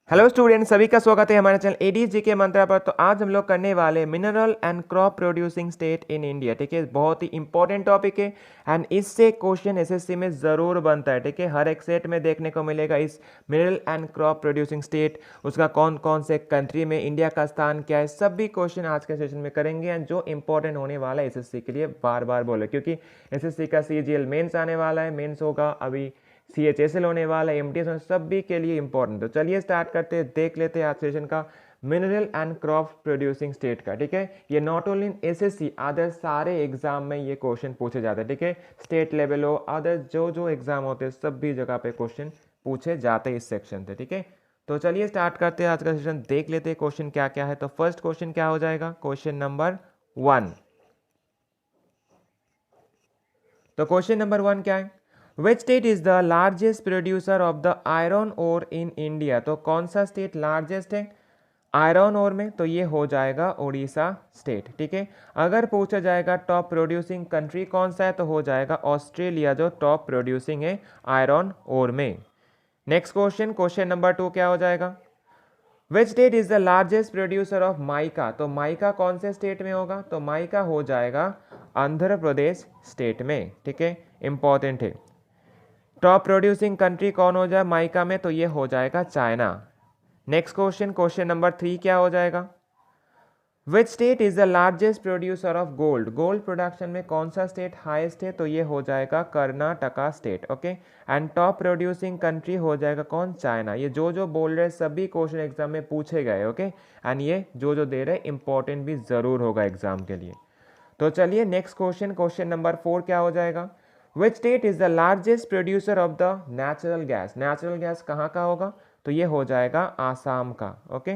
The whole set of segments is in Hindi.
हेलो स्टूडेंट, सभी का स्वागत है हमारे चैनल एडीजी के मंत्रा पर। तो आज हम लोग करने वाले mineral and crop producing state in India. ठीक है, बहुत ही इंपॉर्टेंट टॉपिक है एंड इससे क्वेश्चन एसएससी में ज़रूर बनता है। ठीक है, हर एक सेट में देखने को मिलेगा इस mineral and crop producing state, उसका कौन कौन से कंट्री में इंडिया का स्थान क्या है, सभी क्वेश्चन आज के सेशन में करेंगे एंड जो इंपॉर्टेंट होने वाला है एसएससी के लिए। बार बार बोले क्योंकि एसएससी का सीजीएल मेंस आने वाला है, मेंस होगा अभी, CHSL होने वाला है, एमटीएस सभी के लिए इंपॉर्टेंट। तो चलिए स्टार्ट करते हैं, देख लेते हैं आज सेशन का mineral and crop producing state का। ठीक है, ये not only in SSC, other सारे एग्जाम में ये क्वेश्चन पूछे जाते हैं। ठीक है, स्टेट लेवल हो, अदर जो जो एग्जाम होते हैं सभी जगह पे क्वेश्चन पूछे जाते हैं इस सेक्शन से। ठीक है, तो चलिए स्टार्ट करते हैं आज का सेशन, देख लेते हैं क्वेश्चन क्या क्या है। तो फर्स्ट क्वेश्चन क्या हो जाएगा, क्वेश्चन नंबर 1। तो क्वेश्चन नंबर 1 क्या है, which state is the largest producer of the iron ore in India. तो कौन सा स्टेट लार्जेस्ट है आयरन ओर में, तो ये हो जाएगा उड़ीसा स्टेट। ठीक है, अगर पूछा जाएगा टॉप प्रोड्यूसिंग कंट्री कौन सा है, तो हो जाएगा ऑस्ट्रेलिया, जो टॉप प्रोड्यूसिंग है आयरन ओर में। नेक्स्ट क्वेश्चन, क्वेश्चन नंबर 2 क्या हो जाएगा, विच state is the largest producer of mica. तो माइका कौन से स्टेट में होगा, तो माइका हो जाएगा आंध्र प्रदेश स्टेट में। ठीक है, इंपॉर्टेंट है। टॉप प्रोड्यूसिंग कंट्री कौन हो जाए माइका में, तो ये हो जाएगा China. Next question, question number 3 क्या हो जाएगा, विच state is the largest producer of gold. Gold production में कौन सा स्टेट हाईएस्ट है, तो ये हो जाएगा Karnataka state. Okay, and top producing country हो जाएगा कौन, चाइना। ये जो जो बोल रहे सभी क्वेश्चन एग्जाम में पूछे गए। ओके, एंड ये जो जो दे रहे इंपॉर्टेंट भी जरूर होगा एग्जाम के लिए। तो चलिए नेक्स्ट क्वेश्चन, क्वेश्चन नंबर 4 क्या हो जाएगा, विच state is the largest producer of the natural gas. Natural gas कहाँ का होगा, तो ये हो जाएगा आसाम का। ओके,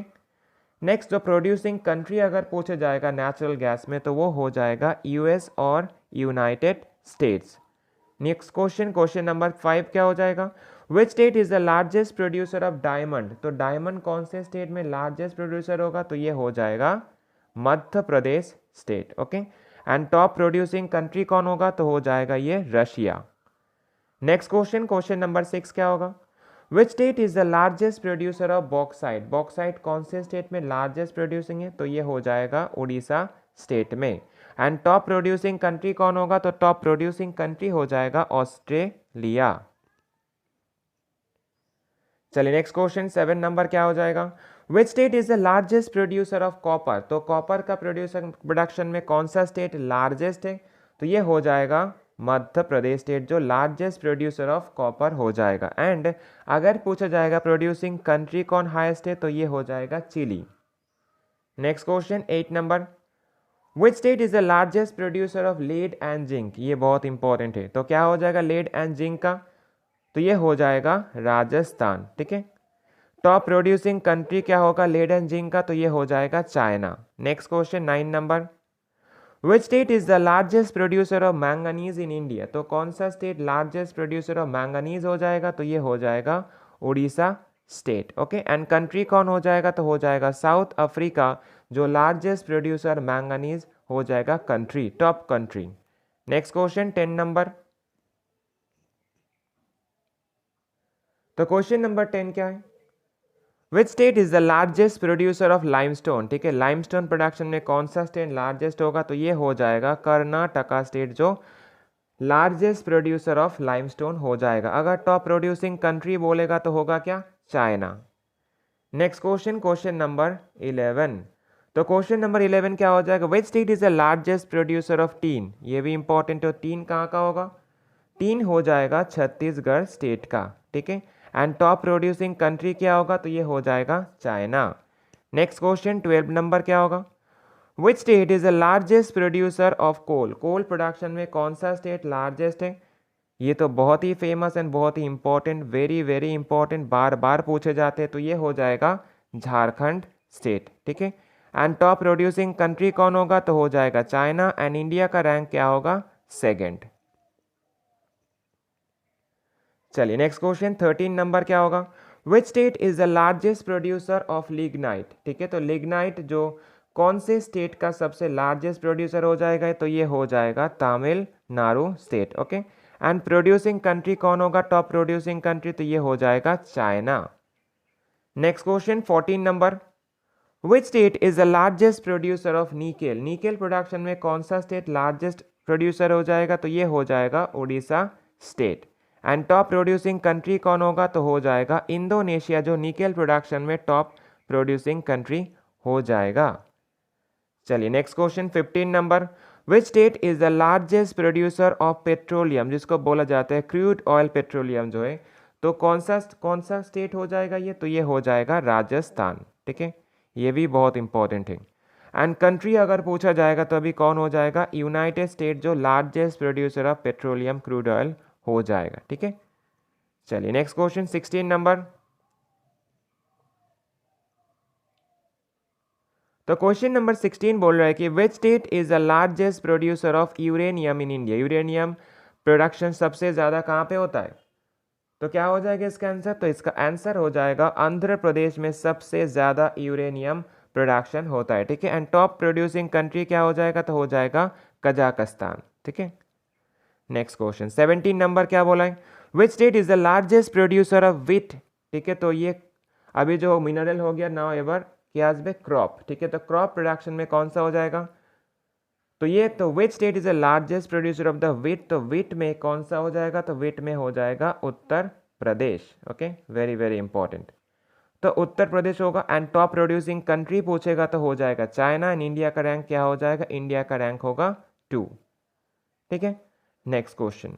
नेक्स्ट जो प्रोड्यूसिंग कंट्री अगर पूछा जाएगा नेचुरल गैस में, तो वो हो जाएगा यूएस और United states. Next question, question number 5 क्या हो जाएगा, विच state is the largest producer of diamond. तो डायमंड कौन से स्टेट में लार्जेस्ट प्रोड्यूसर होगा, तो ये हो जाएगा Madhya Pradesh state. Okay, and top producing country कौन होगा, तो हो जाएगा ये Russia. Next question, question number 6 क्या होगा, which state is the largest producer of bauxite. Bauxite कौन से स्टेट में लार्जेस्ट प्रोड्यूसिंग है, तो ये हो जाएगा उड़ीसा स्टेट में। एंड टॉप प्रोड्यूसिंग कंट्री कौन होगा, तो टॉप प्रोड्यूसिंग कंट्री हो जाएगा ऑस्ट्रेलिया। चलिए नेक्स्ट क्वेश्चन 7 नंबर क्या हो जाएगा, विच state is the largest producer of copper. तो कॉपर का प्रोडक्शन में कौन सा स्टेट लार्जेस्ट है, तो ये हो जाएगा मध्य प्रदेश स्टेट, जो लार्जेस्ट प्रोड्यूसर ऑफ कॉपर हो जाएगा। एंड अगर पूछा जाएगा प्रोड्यूसिंग कंट्री कौन हाईएस्ट है, तो ये हो जाएगा Chile. Next question 8 number, which state is the largest producer of lead and zinc. ये बहुत इंपॉर्टेंट है, तो क्या हो जाएगा लेड एंड जिंक का, तो ये हो जाएगा राजस्थान। ठीक है, टॉप प्रोड्यूसिंग कंट्री क्या होगा लेड एंड जिंक का, तो ये हो जाएगा China. Next question 9 number, which state is the largest producer of manganese in India. तो कौन सा state largest producer of manganese हो जाएगा, तो ये हो जाएगा Orissa state. Okay, and country कौन हो जाएगा, तो हो जाएगा साउथ अफ्रीका, जो लार्जेस्ट प्रोड्यूसर मैंगनीज हो जाएगा country, top country. Next question 10 number, तो क्वेश्चन नंबर 10 क्या है, which state is the largest producer of limestone. ठीक है, लाइमस्टोन प्रोडक्शन में कौन सा स्टेट लार्जेस्ट होगा, तो ये हो जाएगा कर्नाटका स्टेट, जो लार्जेस्ट प्रोड्यूसर ऑफ लाइमस्टोन हो जाएगा। अगर टॉप प्रोड्यूसिंग कंट्री बोलेगा तो होगा क्या, China. Next question, question number 11। तो क्वेश्चन नंबर 11 क्या हो जाएगा, विच state is the largest producer of tin. ये भी इंपॉर्टेंट है, टीन कहाँ का होगा, टीन हो जाएगा छत्तीसगढ़ स्टेट का। ठीक है, एंड टॉप प्रोड्यूसिंग कंट्री क्या होगा, तो ये हो जाएगा चाइना। नेक्स्ट क्वेश्चन 12 नंबर क्या होगा, which state is the largest producer of coal. Coal production में कौन सा स्टेट लार्जेस्ट है, ये तो बहुत ही फेमस एंड बहुत ही इंपॉर्टेंट, वेरी वेरी इंपॉर्टेंट, बार बार पूछे जाते हैं, तो ये हो जाएगा झारखंड स्टेट। ठीक है, एंड टॉप प्रोड्यूसिंग कंट्री कौन होगा, तो हो जाएगा चाइना, एंड इंडिया का रैंक क्या होगा, सेकेंड। चलिए नेक्स्ट क्वेश्चन 13 नंबर क्या होगा, which state is the largest producer of lignite. ठीक है, तो लिग्नाइट जो कौन से स्टेट का सबसे लार्जेस्ट प्रोड्यूसर हो जाएगा, तो ये हो जाएगा Tamil Nadu state. Okay, and producing country कौन होगा, टॉप प्रोड्यूसिंग कंट्री, तो ये हो जाएगा China. Next question 14 number, which state is the largest producer of nickel? Nickel production में कौन सा स्टेट लार्जेस्ट प्रोड्यूसर हो जाएगा? तो ये हो जाएगा Orissa state. And top producing country कौन होगा? तो हो जाएगा इंडोनेशिया, जो निकेल प्रोडक्शन में टॉप प्रोड्यूसिंग कंट्री हो जाएगा। चलिए next question 15 number, which state is the largest producer of petroleum, जिसको बोला जाता है क्रूड ऑयल पेट्रोलियम जो है, तो कौन सा स्टेट हो जाएगा ये? तो ये हो जाएगा राजस्थान। ठीक है, ये भी बहुत इंपॉर्टेंट है। एंड कंट्री अगर पूछा जाएगा तो अभी कौन हो जाएगा? यूनाइटेड स्टेट, जो largest producer of petroleum crude oil हो जाएगा। ठीक है, चलिए नेक्स्ट क्वेश्चन 16 नंबर, तो क्वेश्चन नंबर 16 बोल रहा है कि विच state is the largest producer of uranium in India? Uranium production सबसे ज़्यादा कहाँ पे होता है? तो क्या हो जाएगा इसका आंसर? तो इसका आंसर हो जाएगा आंध्र प्रदेश में सबसे ज़्यादा यूरेनियम प्रोडक्शन होता है। ठीक है, एंड टॉप प्रोड्यूसिंग कंट्री क्या हो जाएगा? तो हो जाएगा कजाकिस्तान। ठीक है, नेक्स्ट क्वेश्चन 17 नंबर क्या बोला है? Which state is the largest producer of wheat? ठीक है, तो ये अभी जो मिनरल हो गया नाउ एवर क्या क्रॉप। ठीक है, तो क्रॉप प्रोडक्शन में कौन सा हो जाएगा? तो ये तो विच state is the largest producer of the wheat, तो व्हीट में कौन सा हो जाएगा? तो व्हीट में हो जाएगा Uttar Pradesh. Okay, very very important, तो उत्तर प्रदेश होगा। एंड टॉप प्रोड्यूसिंग कंट्री पूछेगा तो हो जाएगा चाइना। एंड इंडिया का रैंक क्या हो जाएगा? इंडिया का रैंक होगा 2। ठीक है, नेक्स्ट क्वेश्चन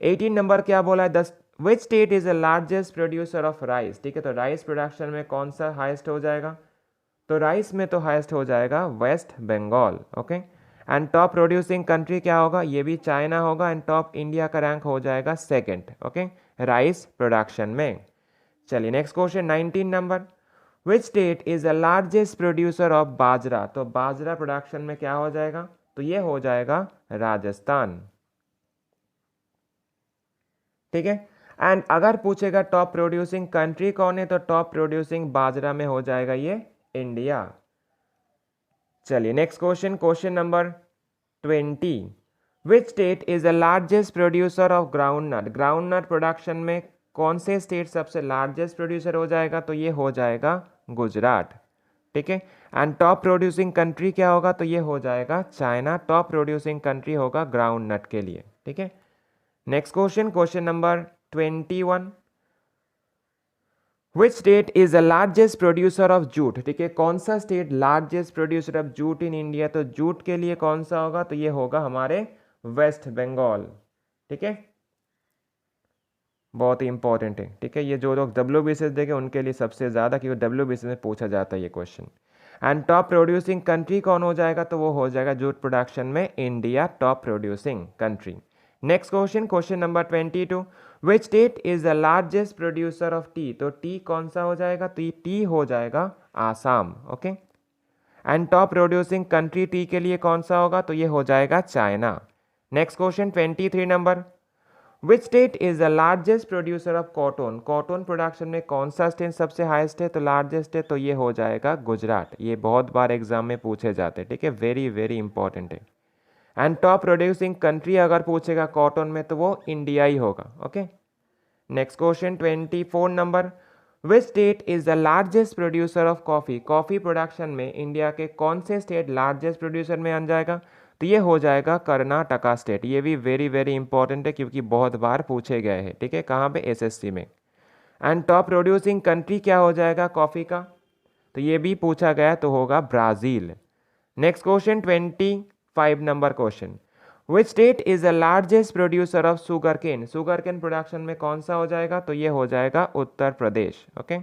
18 नंबर क्या बोला है? Which state is the largest producer of rice? ठीक है, तो राइस प्रोडक्शन में कौन सा हाईएस्ट हो जाएगा? तो राइस में तो हाईएस्ट हो जाएगा West Bengal. Okay, and top producing country क्या होगा? ये भी चाइना होगा। एंड टॉप इंडिया का रैंक हो जाएगा 2nd। ओके, राइस प्रोडक्शन में। चलिए next question 19 number, which state is the largest producer of bajra? तो बाजरा प्रोडक्शन में क्या हो जाएगा? तो ये हो जाएगा राजस्थान। ठीक है, एंड अगर पूछेगा टॉप प्रोड्यूसिंग कंट्री कौन है, तो टॉप प्रोड्यूसिंग बाजरा में हो जाएगा ये इंडिया। चलिए next question, question number 20, which state is the largest producer of groundnut? Groundnut production में कौन से स्टेट सबसे लार्जेस्ट प्रोड्यूसर हो जाएगा? तो ये हो जाएगा गुजरात। ठीक है, एंड टॉप प्रोड्यूसिंग कंट्री क्या होगा? तो ये हो जाएगा चाइना। टॉप प्रोड्यूसिंग कंट्री होगा ग्राउंड नट के लिए। ठीक है, next question, question number 21, which state is the largest producer of jute? ठीक है, कौन सा state largest producer of jute in India? तो जूट के लिए कौन सा होगा? तो ये होगा हमारे वेस्ट बंगाल। ठीक है, बहुत ही इंपॉर्टेंट है। ठीक है, ये जो लोग WBCS देंगे उनके लिए सबसे ज़्यादा, क्योंकि WBCS में पूछा जाता है ये question. And top producing country कौन हो जाएगा? तो वो हो जाएगा जूट प्रोडक्शन में India top producing country. Next question, question number 22, which state is the largest producer of T? तो टी कौन सा हो जाएगा? तो टी हो जाएगा Assam. Okay, and top producing country T के लिए कौन सा होगा? तो ये हो जाएगा China. Next question 23 number, which state is the largest producer of cotton? Cotton production में कौन सा स्टेट सबसे हाईएस्ट है? तो लार्जेस्ट है, तो ये हो जाएगा गुजरात। ये बहुत बार एग्जाम में पूछे जाते हैं। ठीक है, वेरी वेरी इंपॉर्टेंट है। एंड टॉप प्रोड्यूसिंग कंट्री अगर पूछेगा कॉटन में तो वो इंडिया ही होगा। Okay, next question 24 number, which state is the largest producer of coffee? Coffee production में इंडिया के कौन से स्टेट लार्जेस्ट प्रोड्यूसर में आ जाएगा? तो ये हो जाएगा कर्नाटका स्टेट। ये भी वेरी वेरी इंपॉर्टेंट है क्योंकि बहुत बार पूछे गए हैं। ठीक है, कहाँ पे? SSC में। एंड टॉप प्रोड्यूसिंग कंट्री क्या हो जाएगा कॉफी का? तो ये भी पूछा गया तो होगा Brazil. Next question 25 number question, which state is the largest producer of sugarcane? Sugarcane production में कौन सा हो जाएगा? तो ये हो जाएगा उत्तर प्रदेश। ओके,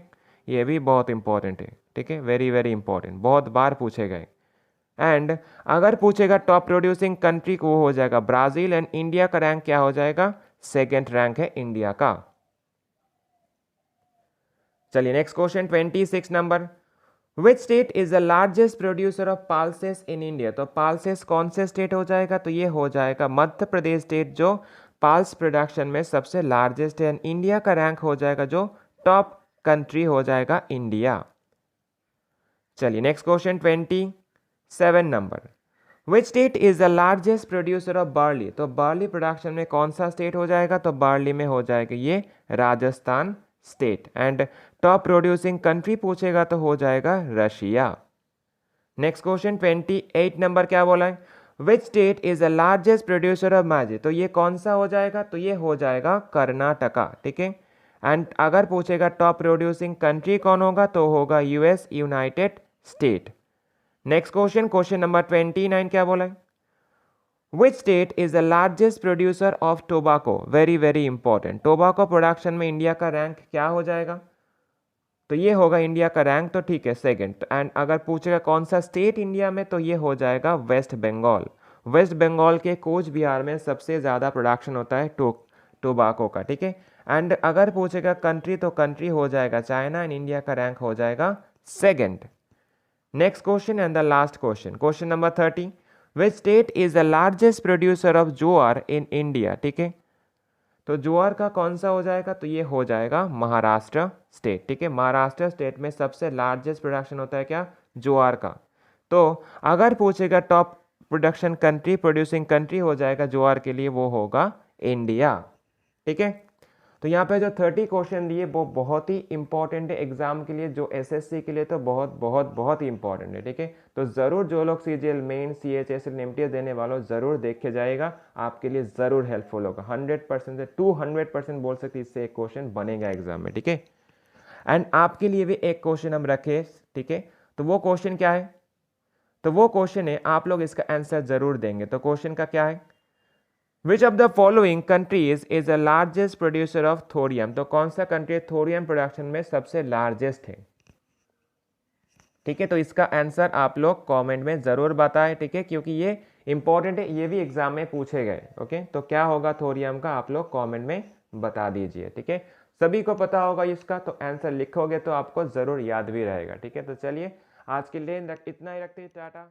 ये भी बहुत इंपॉर्टेंट है। ठीक है, वेरी वेरी इंपॉर्टेंट, बहुत बार पूछे गए। एंड अगर पूछेगा टॉप प्रोड्यूसिंग कंट्री को हो जाएगा ब्राजील। एंड इंडिया का रैंक क्या हो जाएगा? 2nd रैंक है इंडिया का। चलिए next question 26 number, which state is the largest producer of pulses in India? तो पाल्सेस कौन से स्टेट हो जाएगा? तो ये हो जाएगा मध्य प्रदेश स्टेट, जो पाल्स प्रोडक्शन में सबसे लार्जेस्ट है। इंडिया का रैंक हो जाएगा जो टॉप कंट्री हो जाएगा इंडिया। चलिए next question 27 number, which state is the largest producer of barley? तो बार्ली प्रोडक्शन में कौन सा स्टेट हो जाएगा? तो बार्ली में हो जाएगा ये Rajasthan state. And top producing country पूछेगा तो हो जाएगा रशिया। नेक्स्ट क्वेश्चन 28 नंबर क्या बोला है, which state is the largest producer of magic, तो ये कौन सा हो जाएगा, तो ये हो जाएगा कर्नाटका, ठीक है। एंड अगर पूछेगा टॉप प्रोड्यूसिंग कंट्री कौन होगा, तो होगा US, United state. Next question, question number 29 क्या बोला है, which state is the largest producer of tobacco, very very important, tobacco production में इंडिया का रैंक क्या हो जाएगा, तो ये होगा इंडिया का रैंक, तो ठीक है सेकंड। एंड अगर पूछेगा कौन सा स्टेट इंडिया में, तो ये हो जाएगा वेस्ट बंगाल। वेस्ट बंगाल के कोच बिहार में सबसे ज़्यादा प्रोडक्शन होता है टोबाको का, ठीक है। एंड अगर पूछेगा कंट्री, तो कंट्री हो जाएगा चाइना, एंड इंडिया का रैंक हो जाएगा second. Next question and the last question, question number 30, which state is the largest producer of jowar in India, ठीक है। तो ज्वार का कौन सा हो जाएगा, तो ये हो जाएगा महाराष्ट्र स्टेट, ठीक है। महाराष्ट्र स्टेट में सबसे लार्जेस्ट प्रोडक्शन होता है क्या, ज्वार का। तो अगर पूछेगा top production country, producing country हो जाएगा ज्वार के लिए, वो होगा इंडिया, ठीक है। तो यहाँ पे जो 30 क्वेश्चन दिए वो बहुत ही इंपॉर्टेंट है एग्जाम के लिए, जो एसएससी के लिए तो बहुत बहुत बहुत ही इंपॉर्टेंट है, ठीक है। तो ज़रूर जो लोग सीजीएल मेन, सीएचएस, एमटीएस देने वालों ज़रूर देख के जाएगा, आपके लिए ज़रूर हेल्पफुल होगा। 100% से 200% बोल सकते इससे एक क्वेश्चन बनेगा एग्जाम में, ठीक है। एंड आपके लिए भी एक क्वेश्चन हम रखे, ठीक है। तो वो क्वेश्चन क्या है, तो वो क्वेश्चन है, आप लोग इसका आंसर जरूर देंगे। तो क्वेश्चन का क्या है, which of the following countries is the largest producer of thorium, तो कौन सा कंट्री थोरियम प्रोडक्शन में सबसे लार्जेस्ट है, ठीक है। तो इसका आंसर आप लोग कमेंट में जरूर बताएं, ठीक है, क्योंकि ये इंपॉर्टेंट है, ये भी एग्जाम में पूछे गए। ओके, तो क्या होगा थोरियम का, आप लोग कमेंट में बता दीजिए, ठीक है। सभी को पता होगा इसका, तो आंसर लिखोगे तो आपको जरूर याद भी रहेगा, ठीक है। तो चलिए आज के लिए इतना ही रखते हैं, टाटा।